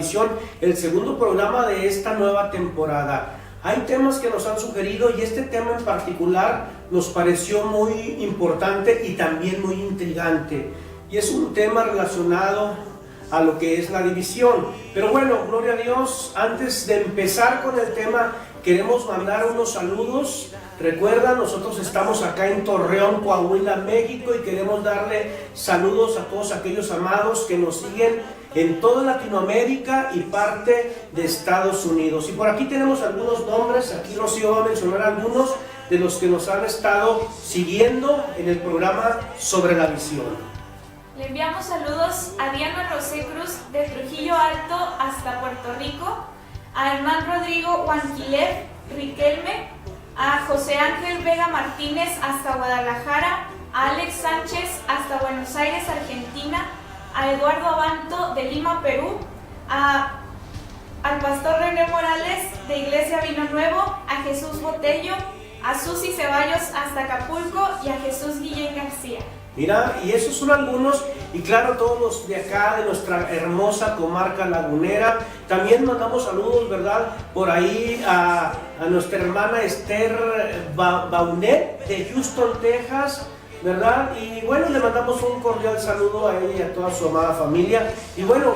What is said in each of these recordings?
Visión, el segundo programa de esta nueva temporada. Hay temas que nos han sugerido y este tema en particular nos pareció muy importante y también muy intrigante. Y es un tema relacionado a lo que es la división. Pero bueno, gloria a Dios, antes de empezar con el tema, queremos mandar unos saludos. Recuerda, nosotros estamos acá en Torreón, Coahuila, México, y queremos darle saludos a todos aquellos amados que nos siguen en toda Latinoamérica y parte de Estados Unidos. Y por aquí tenemos algunos nombres, aquí Rocío va a mencionar algunos de los que nos han estado siguiendo en el programa sobre la visión. Le enviamos saludos a Diana Rosé Cruz de Trujillo Alto hasta Puerto Rico, a Hermán Rodrigo Huanquilev Riquelme, a José Ángel Vega Martínez hasta Guadalajara, a Alex Sánchez hasta Buenos Aires, Argentina, a Eduardo Abanto de Lima, Perú, al pastor René Morales de Iglesia Vino Nuevo, a Jesús Botello, a Susi Ceballos hasta Acapulco y a Jesús Guillén García. Mira, y esos son algunos, y claro, todos los de acá, de nuestra hermosa comarca lagunera. También mandamos saludos, ¿verdad? Por ahí a nuestra hermana Esther Baunet de Houston, Texas, ¿verdad? Y bueno, le mandamos un cordial saludo a ella y a toda su amada familia. Y bueno,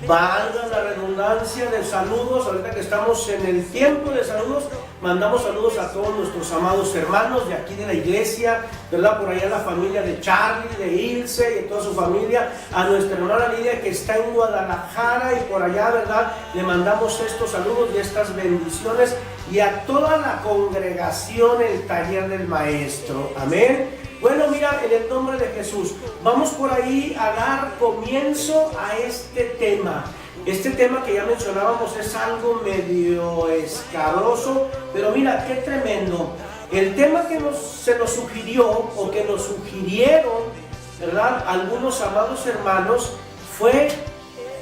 valga la redundancia de saludos, ahorita que estamos en el tiempo de saludos, mandamos saludos a todos nuestros amados hermanos de aquí de la iglesia, ¿verdad? Por allá la familia de Charlie, de Ilse y de toda su familia, a nuestra hermana Lidia que está en Guadalajara y por allá, ¿verdad? Le mandamos estos saludos y estas bendiciones y a toda la congregación, el taller del maestro, amén. Bueno, mira, en el nombre de Jesús, vamos por ahí a dar comienzo a este tema. Este tema que ya mencionábamos es algo medio escabroso, pero mira, qué tremendo. El tema que se nos sugirió, o que nos sugirieron, ¿verdad?, algunos amados hermanos, fue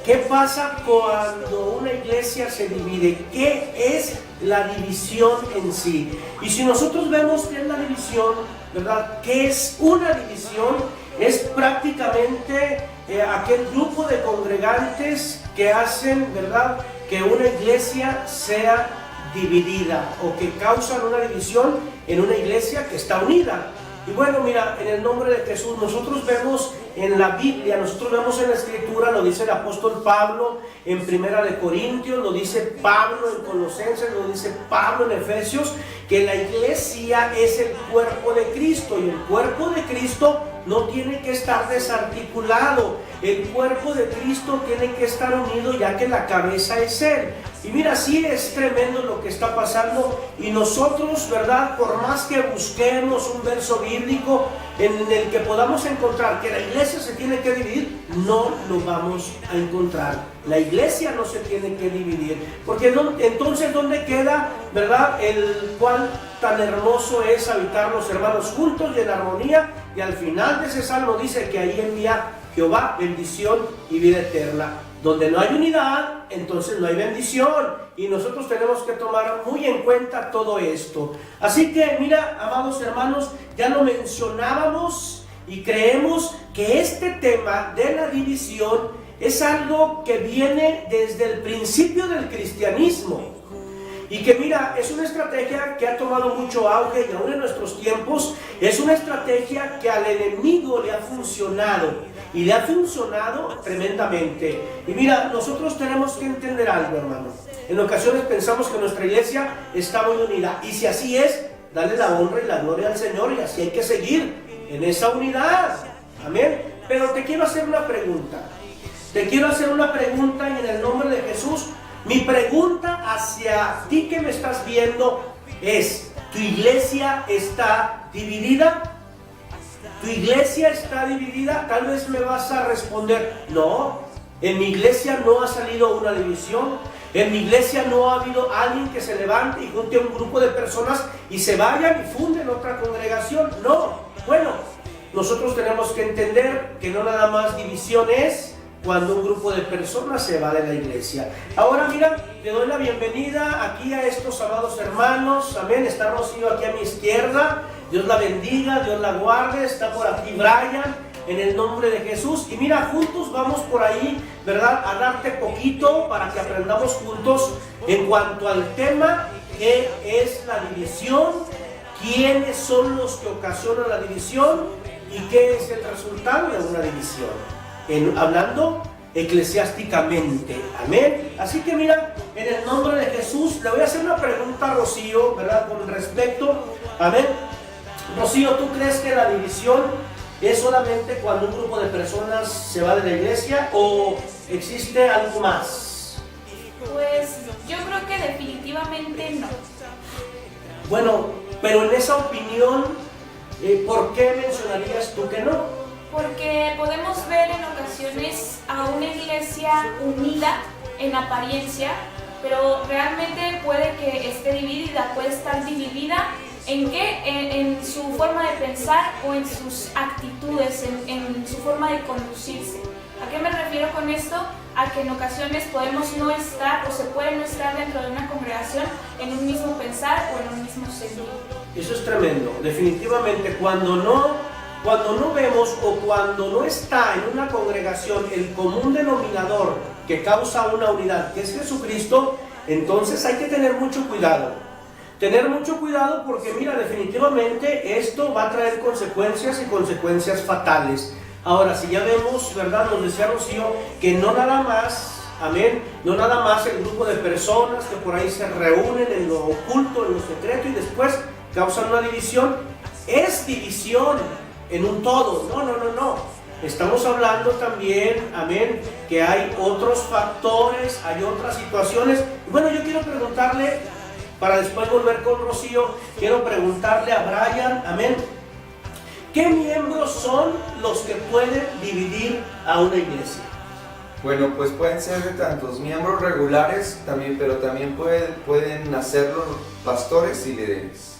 ¿qué pasa cuando una iglesia se divide? ¿Qué es la división en sí? Y si nosotros vemos qué es la división, ¿verdad? ¿Qué es una división? Es prácticamente aquel grupo de congregantes que hacen, ¿verdad?, que una iglesia sea dividida o que causan una división en una iglesia que está unida. Y bueno, mira, en el nombre de Jesús, nosotros vemos en la Biblia, nosotros vemos en la Escritura, lo dice el apóstol Pablo en Primera de Corintios, lo dice Pablo en Colosenses, lo dice Pablo en Efesios, que la iglesia es el cuerpo de Cristo y el cuerpo de Cristo no tiene que estar desarticulado, el cuerpo de Cristo tiene que estar unido ya que la cabeza es Él. Y mira, sí es tremendo lo que está pasando y nosotros, ¿verdad?, por más que busquemos un verso bíblico en el que podamos encontrar que la iglesia se tiene que dividir, no lo vamos a encontrar. La iglesia no se tiene que dividir, porque no, entonces ¿dónde queda, verdad, el cual tan hermoso es habitar los hermanos juntos y en armonía? Y al final de ese salmo dice que ahí envía Jehová bendición y vida eterna. Donde no hay unidad, entonces no hay bendición. Y nosotros tenemos que tomar muy en cuenta todo esto. Así que mira, amados hermanos, ya lo mencionábamos y creemos que este tema de la división es algo que viene desde el principio del cristianismo. Y que mira, es una estrategia que ha tomado mucho auge y aún en nuestros tiempos es una estrategia que al enemigo le ha funcionado. Y le ha funcionado tremendamente. Y mira, nosotros tenemos que entender algo, hermano. En ocasiones pensamos que nuestra iglesia está muy unida. Y si así es, dale la honra y la gloria al Señor. Y así hay que seguir en esa unidad. Amén. Pero te quiero hacer una pregunta. Te quiero hacer una pregunta y en el nombre de Jesús, mi pregunta hacia ti que me estás viendo es: ¿tu iglesia está dividida? ¿Tu iglesia está dividida? Tal vez me vas a responder: no, en mi iglesia no ha salido una división. En mi iglesia no ha habido alguien que se levante y junte a un grupo de personas y se vayan y funden otra congregación. No, bueno, nosotros tenemos que entender que no nada más división es cuando un grupo de personas se va de la iglesia. Ahora mira, le doy la bienvenida aquí a estos amados hermanos. Amén, está Rocío aquí a mi izquierda. Dios la bendiga, Dios la guarde. Está por aquí Brian, en el nombre de Jesús. Y mira, juntos vamos por ahí, ¿verdad?, a darte poquito para que aprendamos juntos en cuanto al tema que es la división, quiénes son los que ocasionan la división y qué es el resultado de una división, hablando eclesiásticamente, amén. Así que mira, en el nombre de Jesús le voy a hacer una pregunta a Rocío, ¿verdad?, con respecto, amén. Rocío, ¿tú crees que la división es solamente cuando un grupo de personas se va de la iglesia o existe algo más? Pues yo creo que definitivamente no. Bueno, pero en esa opinión, ¿por qué mencionarías tú que no? Porque podemos ver en ocasiones a una iglesia unida en apariencia, pero realmente puede que esté dividida, puede estar dividida ¿en qué? En su forma de pensar o en sus actitudes, en su forma de conducirse. ¿A qué me refiero con esto? A que en ocasiones podemos no estar o se puede no estar dentro de una congregación en un mismo pensar o en un mismo sentir. Eso es tremendo. Definitivamente cuando no vemos o cuando no está en una congregación el común denominador que causa una unidad, que es Jesucristo, entonces hay que tener mucho cuidado. Tener mucho cuidado porque mira, definitivamente esto va a traer consecuencias y consecuencias fatales. Ahora, si ya vemos, ¿verdad?, nos decía Rocío, que no nada más, amén, no nada más el grupo de personas que por ahí se reúnen en lo oculto, en lo secreto y después causan una división, es división en un todo. No. Estamos hablando también, amén, que hay otros factores, hay otras situaciones. Bueno, yo quiero preguntarle, para después volver con Rocío, quiero preguntarle a Brian, amén, ¿qué miembros son los que pueden dividir a una iglesia? Bueno, pues pueden ser de tantos miembros regulares, pero también pueden hacerlo pastores y líderes.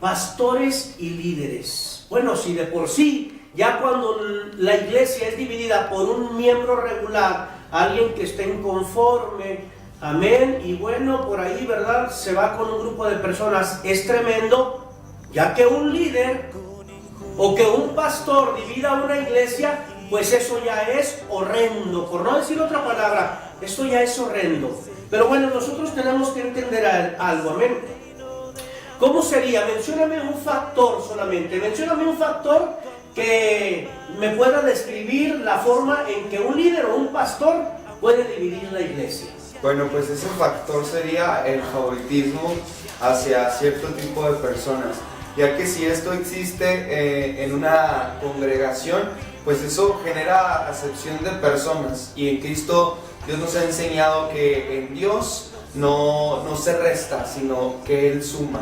Pastores y líderes. Bueno, si de por sí, ya cuando la iglesia es dividida por un miembro regular, alguien que esté inconforme, amén, y bueno, por ahí, ¿verdad?, se va con un grupo de personas, es tremendo, ya que un líder o que un pastor divida una iglesia, pues eso ya es horrendo, por no decir otra palabra, eso ya es horrendo. Pero bueno, nosotros tenemos que entender algo, amén. ¿Cómo sería? Mencióname un factor solamente, mencióname un factor que me pueda describir la forma en que un líder o un pastor puede dividir la iglesia. Bueno, pues ese factor sería el favoritismo hacia cierto tipo de personas, ya que si esto existe en una congregación, pues eso genera acepción de personas, y en Cristo Dios nos ha enseñado que en Dios no se resta, sino que Él suma.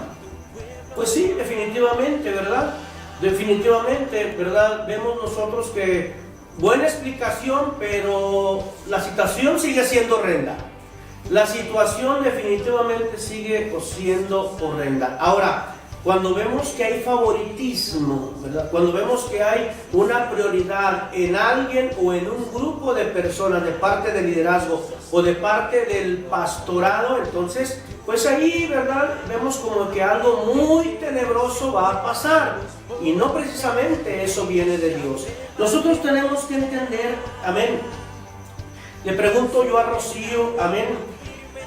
Pues sí, definitivamente, ¿verdad? Definitivamente, ¿verdad? Vemos nosotros que buena explicación, pero la situación sigue siendo horrenda. La situación definitivamente sigue siendo horrenda. Ahora, cuando vemos que hay favoritismo, ¿verdad?, cuando vemos que hay una prioridad en alguien o en un grupo de personas de parte del liderazgo o de parte del pastorado, entonces, pues ahí, ¿verdad?, vemos como que algo muy tenebroso va a pasar. Y no precisamente eso viene de Dios. Nosotros tenemos que entender, amén. Le pregunto yo a Rocío, amén,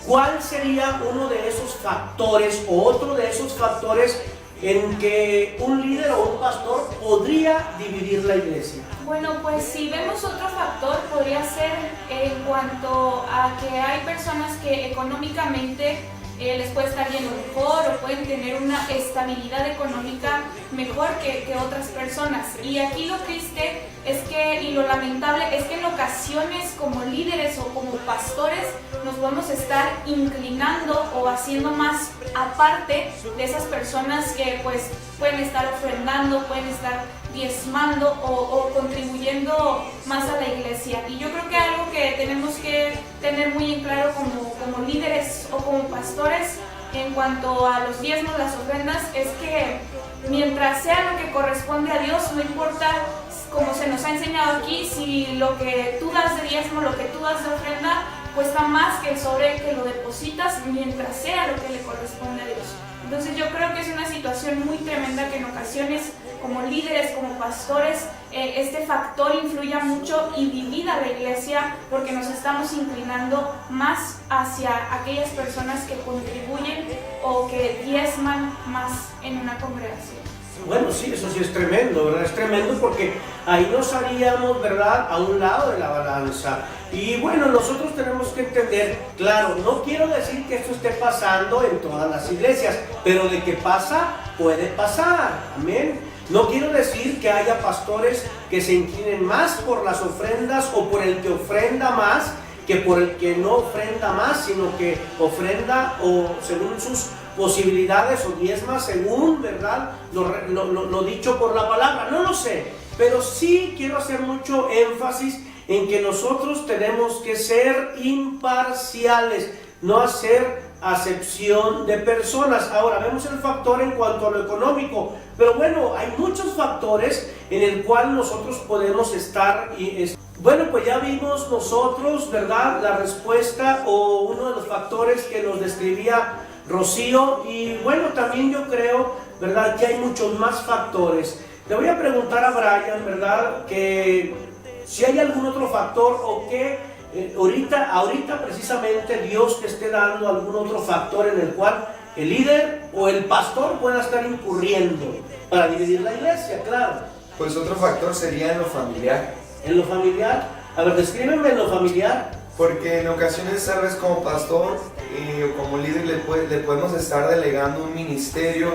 ¿cuál sería uno de esos factores o otro de esos factores en que un líder o un pastor podría dividir la iglesia? Bueno, pues si vemos otro factor, podría ser en cuanto a que hay personas que económicamente les puede estar yendo mejor o pueden tener una estabilidad económica mejor que otras personas. Y aquí lo triste es que, y lo lamentable, es que en ocasiones como líderes o como pastores nos vamos a estar inclinando o haciendo más aparte de esas personas que pues pueden estar ofrendando, pueden estar diezmando o contribuyendo más a la iglesia. Y yo creo que algo que tenemos que tener muy en claro como líderes o como pastores en cuanto a los diezmos, las ofrendas, es que mientras sea lo que corresponde a Dios, no importa, como se nos ha enseñado aquí, si lo que tú das de diezmo, lo que tú das de ofrenda, cuesta más que el sobre que lo depositas mientras sea lo que le corresponde a Dios. Entonces yo creo que es una situación muy tremenda que en ocasiones como líderes, como pastores, este factor influya mucho y divida la iglesia porque nos estamos inclinando más hacia aquellas personas que contribuyen o que diezman más en una congregación. Bueno, sí, eso sí es tremendo, ¿verdad? Es tremendo porque ahí nos haríamos, ¿verdad?, a un lado de la balanza. Y bueno, nosotros tenemos que entender, claro, no quiero decir que esto esté pasando en todas las iglesias, pero de que pasa, puede pasar, amén. No quiero decir que haya pastores que se inclinen más por las ofrendas o por el que ofrenda más que por el que no ofrenda más, sino que ofrenda o según sus posibilidades o diezma según, ¿verdad?, lo dicho por la palabra. No lo sé, pero sí quiero hacer mucho énfasis en que nosotros tenemos que ser imparciales, no hacer acepción de personas. Ahora vemos el factor en cuanto a lo económico, pero bueno, hay muchos factores en el cual nosotros podemos estar bueno, pues ya vimos nosotros, ¿verdad?, la respuesta o uno de los factores que nos describía Rocío, y bueno, también yo creo, ¿verdad?, que hay muchos más factores. Le voy a preguntar a Brian, ¿verdad?, que si hay algún otro factor o que ahorita precisamente Dios te esté dando algún otro factor en el cual el líder o el pastor pueda estar incurriendo para dividir la iglesia, claro. Pues otro factor sería en lo familiar. En lo familiar, a ver, descríbeme en lo familiar. Porque en ocasiones, sabes, como pastor o como líder le podemos estar delegando un ministerio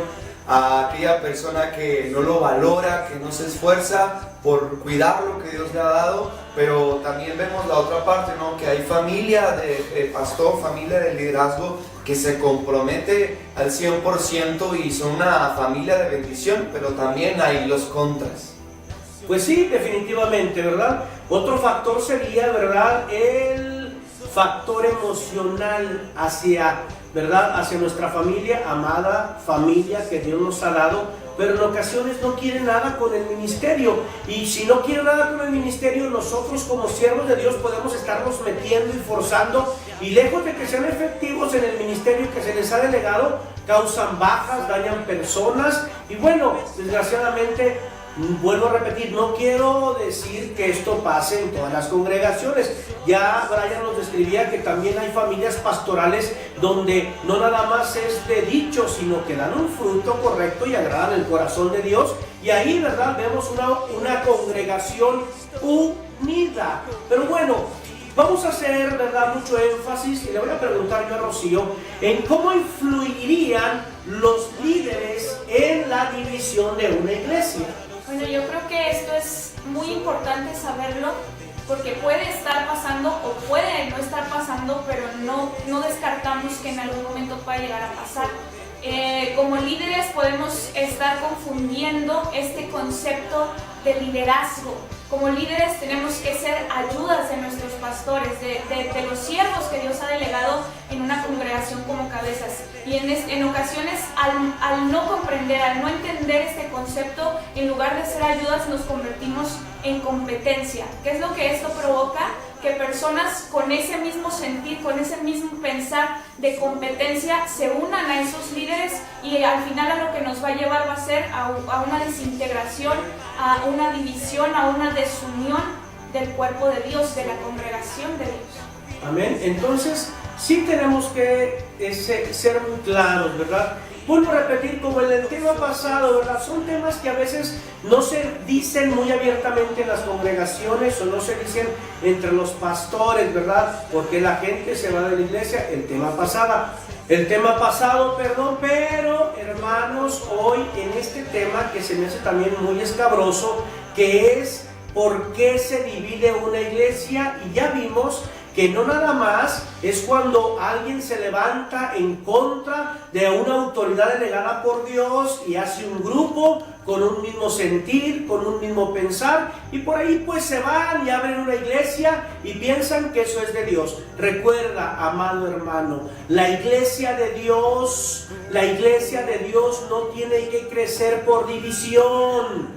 a aquella persona que no lo valora, que no se esfuerza por cuidar lo que Dios le ha dado, pero también vemos la otra parte, ¿no?, que hay familia de pastor, familia de liderazgo que se compromete al 100% y son una familia de bendición, pero también hay los contras. Pues sí, definitivamente, ¿verdad? Otro factor sería, ¿verdad?, el factor emocional hacia, ¿verdad?, hacia nuestra familia, amada familia que Dios nos ha dado, pero en ocasiones no quiere nada con el ministerio. Y si no quiere nada con el ministerio, nosotros como siervos de Dios podemos estarnos metiendo y forzando, y lejos de que sean efectivos en el ministerio que se les ha delegado, causan bajas, dañan personas, y bueno, desgraciadamente, vuelvo a repetir, no quiero decir que esto pase en todas las congregaciones. Ya Brian nos describía que también hay familias pastorales donde no nada más es de dicho, sino que dan un fruto correcto y agradan el corazón de Dios. Y ahí, ¿verdad?, vemos una congregación unida. Pero bueno, vamos a hacer, ¿verdad?, mucho énfasis, y le voy a preguntar yo a Rocío, en cómo influirían los líderes en la división de una iglesia. Bueno, yo creo que esto es muy importante saberlo porque puede estar pasando o puede no estar pasando, pero no descartamos que en algún momento pueda llegar a pasar. Como líderes podemos estar confundiendo este concepto de liderazgo. Como líderes tenemos que ser ayudas de nuestros pastores, de los siervos que Dios ha delegado en una congregación como cabezas. Y en ocasiones, al no comprender, al no entender este concepto, en lugar de ser ayudas, nos convertimos en competencia. ¿Qué es lo que esto provoca? Que personas con ese mismo sentir, con ese mismo pensar de competencia se unan a esos líderes, y al final a lo que nos va a llevar va a ser a una desintegración, a una división, a una desunión del cuerpo de Dios, de la congregación de Dios. Amén. Entonces, sí tenemos que ser muy claros, ¿verdad? Vuelvo a repetir, como en el tema pasado, ¿verdad?, son temas que a veces no se dicen muy abiertamente en las congregaciones o no se dicen entre los pastores, ¿verdad?, porque la gente se va de la iglesia. El tema pasado, pero hermanos, hoy en este tema que se me hace también muy escabroso, que es ¿por qué se divide una iglesia? Y ya vimos que no nada más es cuando alguien se levanta en contra de una autoridad delegada por Dios y hace un grupo con un mismo sentir, con un mismo pensar, y por ahí pues se van y abren una iglesia y piensan que eso es de Dios. Recuerda, amado hermano, la iglesia de Dios no tiene que crecer por división.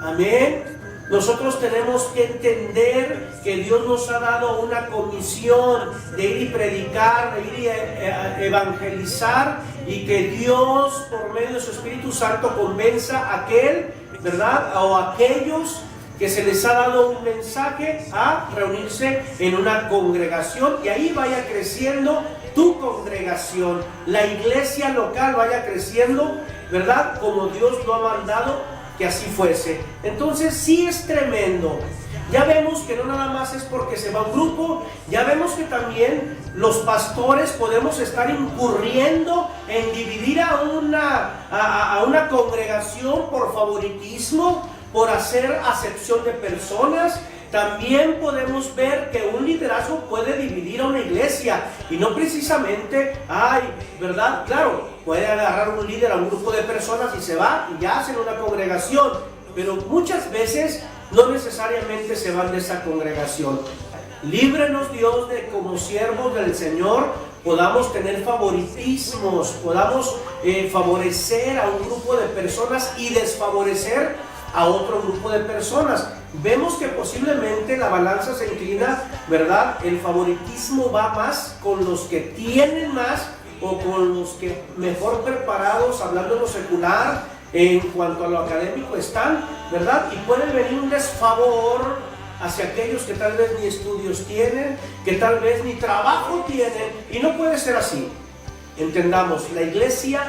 Amén. nosotros tenemos que entender que Dios nos ha dado una comisión de ir y predicar, de ir y evangelizar, y que Dios, por medio de su Espíritu Santo, convenza a aquel, ¿verdad?, o a aquellos que se les ha dado un mensaje a reunirse en una congregación, y ahí vaya creciendo tu congregación, la iglesia local vaya creciendo, ¿verdad?, como Dios lo ha mandado que así fuese. Entonces sí es tremendo. Ya vemos que no nada más es porque se va un grupo, ya vemos que también los pastores podemos estar incurriendo en dividir a una congregación por favoritismo, por hacer acepción de personas. También podemos ver que un liderazgo puede dividir a una iglesia, y no precisamente, ¿verdad? Claro, puede agarrar un líder a un grupo de personas y se va y ya hacen una congregación, pero muchas veces no necesariamente se van de esa congregación. Líbrenos Dios de, como siervos del Señor, podamos tener favoritismos, podamos favorecer a un grupo de personas y desfavorecer a otro grupo de personas. Vemos que posiblemente la balanza se inclina, ¿verdad? El favoritismo va más con los que tienen más, o con los que mejor preparados, hablando de lo secular, en cuanto a lo académico están, ¿verdad? Y puede venir un desfavor hacia aquellos que tal vez ni estudios tienen, que tal vez ni trabajo tienen, y no puede ser así. Entendamos, la iglesia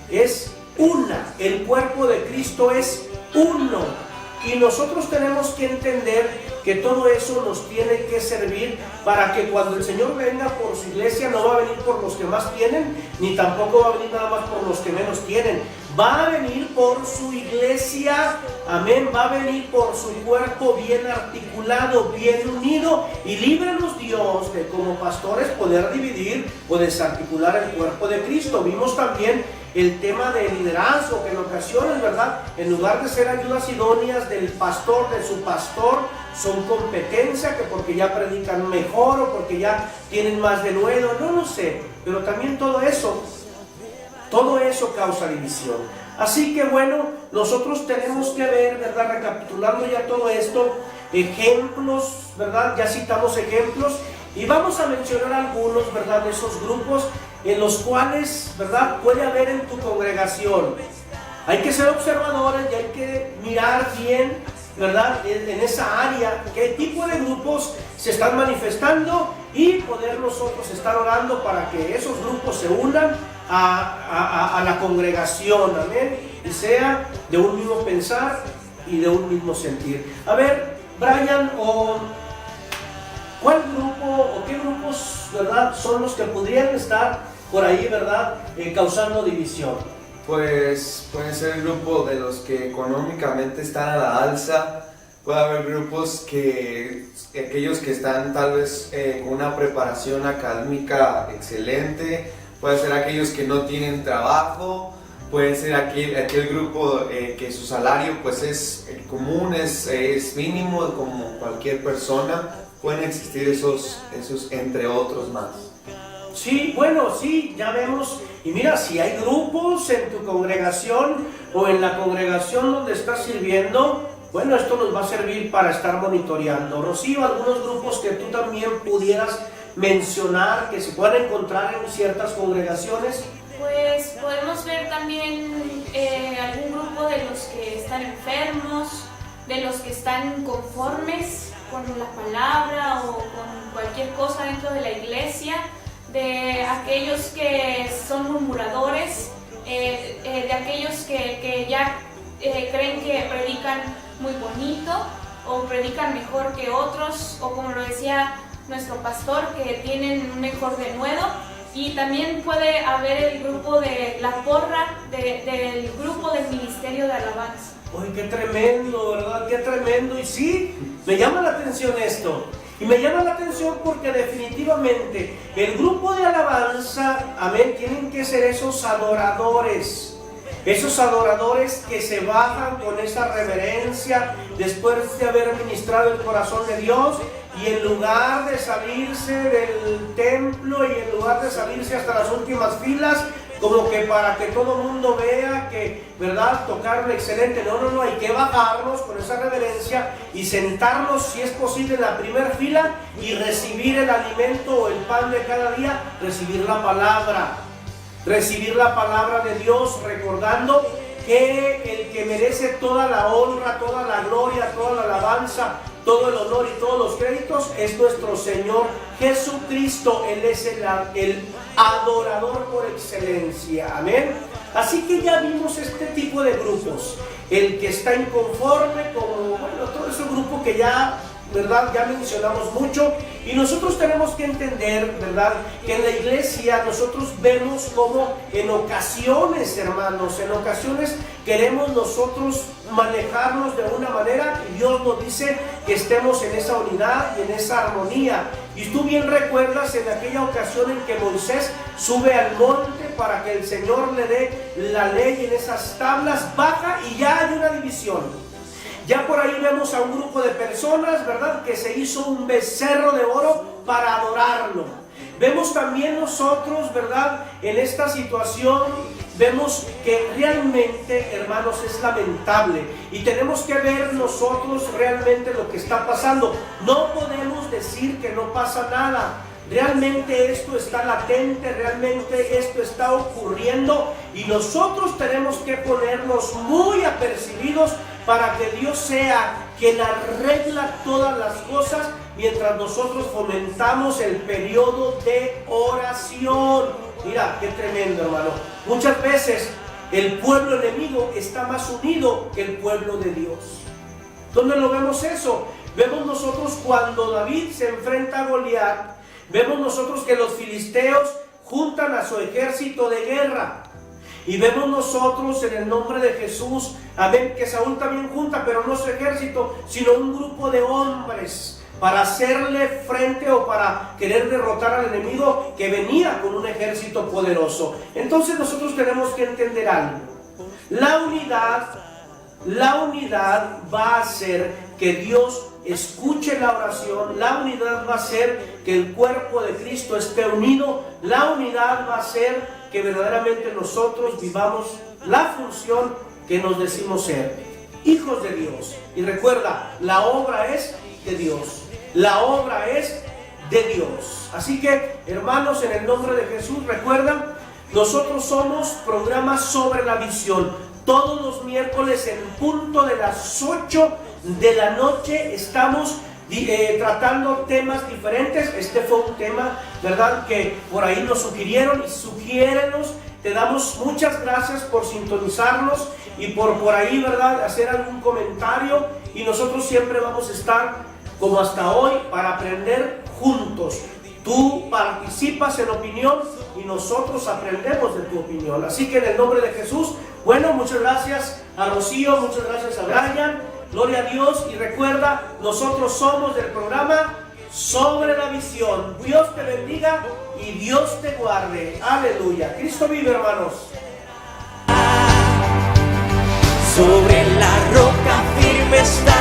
es una, el cuerpo de Cristo es uno, y nosotros tenemos que entender que todo eso nos tiene que servir para que cuando el Señor venga por su iglesia, no va a venir por los que más tienen, ni tampoco va a venir nada más por los que menos tienen. Va a venir por su iglesia, amén, va a venir por su cuerpo bien articulado, bien unido, y líbranos Dios de, como pastores, poder dividir o desarticular el cuerpo de Cristo. Vimos también el tema del liderazgo, que en ocasiones, ¿verdad?, en lugar de ser ayudas idóneas del pastor, de su pastor, son competencia, que porque ya predican mejor o porque ya tienen más denuedo, no lo sé, pero también todo eso causa división. Así que bueno, nosotros tenemos que ver, ¿verdad?, recapitulando ya todo esto, ejemplos, ¿verdad?, ya citamos ejemplos, y vamos a mencionar algunos, ¿verdad?, de esos grupos en los cuales, ¿verdad?, puede haber en tu congregación. Hay que ser observadores y hay que mirar bien, ¿verdad?, en esa área, qué tipo de grupos se están manifestando, y poder nosotros estar orando para que esos grupos se unan a la congregación, amén, y sea de un mismo pensar y de un mismo sentir. A ver, Brian, ¿cuál grupo o qué grupos, ¿verdad?, son los que podrían estar por ahí, ¿verdad?, causando división? Pues puede ser el grupo de los que económicamente están a la alza. Puede haber grupos aquellos que están tal vez con una preparación académica excelente. Puede ser aquellos que no tienen trabajo. Puede ser aquel grupo que su salario pues es común, es mínimo como cualquier persona. Pueden existir esos entre otros más. Sí, bueno, sí, ya vemos. Y mira, si hay grupos en tu congregación o en la congregación donde estás sirviendo, bueno, esto nos va a servir para estar monitoreando. Rocío, algunos grupos que tú también pudieras mencionar que se puedan encontrar en ciertas congregaciones. Pues podemos ver también algún grupo de los que están enfermos, de los que están conformes con la palabra o con cualquier cosa dentro de la iglesia, de aquellos que son murmuradores, de aquellos que ya creen que predican muy bonito o predican mejor que otros, o como lo decía nuestro pastor, que tienen un mejor denuedo. Y también puede haber el grupo de la porra, del grupo del ministerio de alabanza. ¡Uy, qué tremendo!, ¿verdad? ¡Qué tremendo! Y sí, me llama la atención esto. Y me llama la atención porque definitivamente el grupo de alabanza, amén, tienen que ser esos adoradores que se bajan con esa reverencia después de haber ministrado el corazón de Dios, y en lugar de salirse del templo y en lugar de salirse hasta las últimas filas, como que para que todo el mundo vea que, ¿verdad?, tocaron excelente. No, hay que bajarnos con esa reverencia y sentarnos, si es posible, en la primera fila y recibir el alimento o el pan de cada día, recibir la palabra de Dios, recordando que el que merece toda la honra, toda la gloria, toda la alabanza, todo el honor y todos los créditos es nuestro Señor Jesucristo. Él es el adorador por excelencia, amén. Así que ya vimos este tipo de grupos, el que está inconforme, como, bueno, todo ese grupo que ya, ¿verdad?, ya mencionamos mucho. Y nosotros tenemos que entender, ¿verdad?, que en la iglesia nosotros vemos como en ocasiones, hermanos, en ocasiones queremos nosotros manejarnos de una manera y Dios nos dice que estemos en esa unidad y en esa armonía. Y tú bien recuerdas en aquella ocasión en que Moisés sube al monte para que el Señor le dé la ley en esas tablas, baja y ya hay una división. Ya por ahí vemos a un grupo de personas, ¿verdad?, que se hizo un becerro de oro para adorarlo. Vemos también nosotros, ¿verdad?, en esta situación, vemos que realmente, hermanos, es lamentable. Y tenemos que ver nosotros realmente lo que está pasando. No podemos decir que no pasa nada. Realmente esto está latente, realmente esto está ocurriendo. Y nosotros tenemos que ponernos muy apercibidos para que Dios sea quien arregla todas las cosas mientras nosotros fomentamos el periodo de oración. Mira, qué tremendo, hermano. Muchas veces el pueblo enemigo está más unido que el pueblo de Dios. ¿Dónde lo vemos eso? Vemos nosotros cuando David se enfrenta a Goliat, vemos nosotros que los filisteos juntan a su ejército de guerra. Y vemos nosotros en el nombre de Jesús, amén, que Saúl también junta, pero no su ejército, sino un grupo de hombres para hacerle frente o para querer derrotar al enemigo que venía con un ejército poderoso. Entonces nosotros tenemos que entender algo. La unidad va a hacer que Dios escuche la oración. La unidad va a hacer que el cuerpo de Cristo esté unido. La unidad va a hacer que verdaderamente nosotros vivamos la función que nos decimos ser, hijos de Dios. Y recuerda, la obra es de Dios. La obra es de Dios. Así que, hermanos, en el nombre de Jesús, recuerdan, nosotros somos programas sobre la visión. Todos los miércoles en punto de las 8 de la noche estamos tratando temas diferentes. Este fue un tema, ¿verdad?, que por ahí nos sugirieron, y sugiérenos. Te damos muchas gracias por sintonizarnos y por ahí, ¿verdad?, hacer algún comentario. Y nosotros siempre vamos a estar, como hasta hoy, para aprender juntos. Tú participas en opinión y nosotros aprendemos de tu opinión. Así que en el nombre de Jesús, bueno, muchas gracias a Rocío, muchas gracias a Brian. Gloria a Dios. Y recuerda, nosotros somos del programa Sobre la Visión. Dios te bendiga y Dios te guarde. Aleluya. Cristo vive, hermanos. Sobre la roca firme está